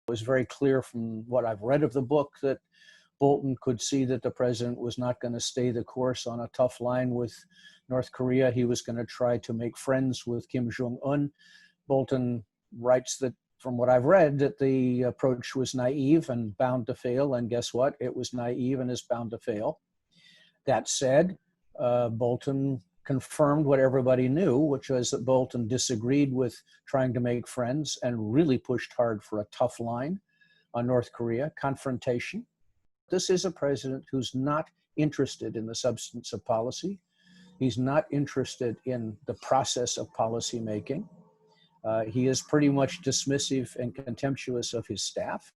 It was very clear from what I've read of the book that Bolton could see that the president was not going to stay the course on a tough line with North Korea. He was going to try to make friends with Kim Jong-un. Bolton writes that, from what I've read, that the approach was naive and bound to fail. And guess what? It was naive and is bound to fail. That said, Bolton confirmed what everybody knew, which was that Bolton disagreed with trying to make friends and really pushed hard for a tough line on North Korea, confrontation. This is a president who's not interested in the substance of policy. He's not interested in the process of policy making. He is pretty much dismissive and contemptuous of his staff.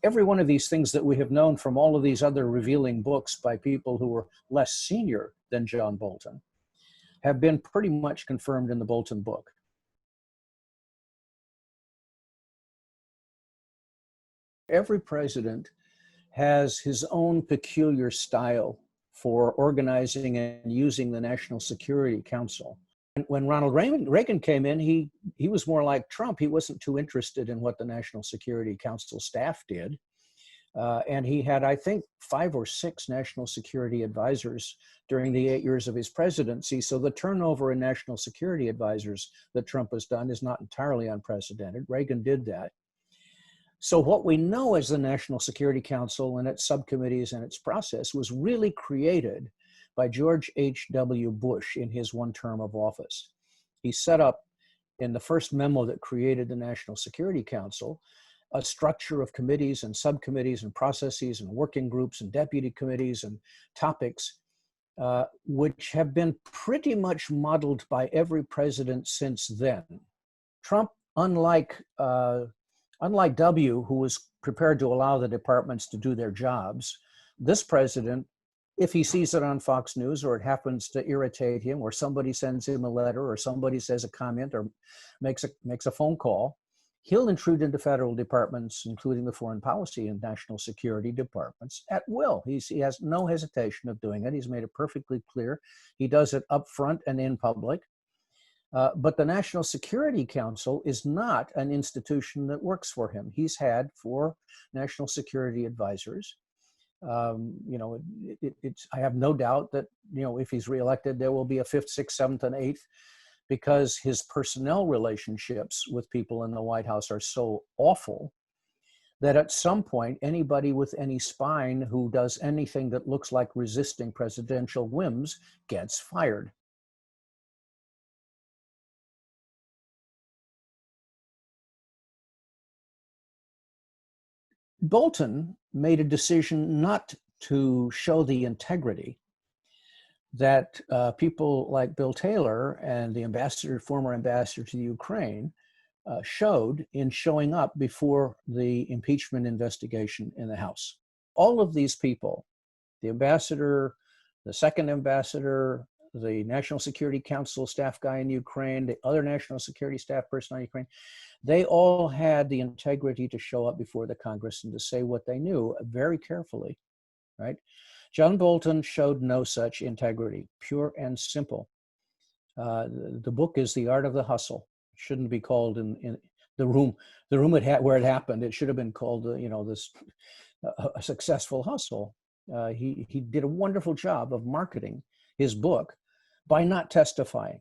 Every one of these things that we have known from all of these other revealing books by people who were less senior than John Bolton have been pretty much confirmed in the Bolton book. Every president has his own peculiar style for organizing and using the National Security Council. When Ronald Reagan came in, he was more like Trump. He wasn't too interested in what the National Security Council staff did. And he had, I think, 5 or 6 national security advisors during the 8 years of his presidency. So the turnover in national security advisors that Trump has done is not entirely unprecedented. Reagan did that. So what we know as the National Security Council and its subcommittees and its process was really created by George H.W. Bush in his one term of office. He set up, in the first memo that created the National Security Council, a structure of committees and subcommittees and processes and working groups and deputy committees and topics, which have been pretty much modeled by every president since then. Trump, unlike W, who was prepared to allow the departments to do their jobs, this president, if he sees it on Fox News or it happens to irritate him or somebody sends him a letter or somebody says a comment or makes a phone call, he'll intrude into federal departments, including the foreign policy and national security departments, at will. He has no hesitation of doing it. He's made it perfectly clear. He does it up front and in public. But the National Security Council is not an institution that works for him. He's had 4 national security advisors. I have no doubt that, if he's reelected, there will be a 5th, 6th, 7th, and 8th, because his personnel relationships with people in the White House are so awful that at some point, anybody with any spine who does anything that looks like resisting presidential whims gets fired. Bolton made a decision not to show the integrity that people like Bill Taylor and the former ambassador to the Ukraine showed in showing up before the impeachment investigation in the House. All of these people, the ambassador, the second ambassador, the National Security Council staff guy in Ukraine, the other national security staff person in Ukraine, they all had the integrity to show up before the Congress and to say what they knew very carefully, right? John Bolton showed no such integrity, pure and simple. The book is The Art of the Hustle. It shouldn't be called in the room where it happened. It should have been called, a successful hustle. He did a wonderful job of marketing his book by not testifying.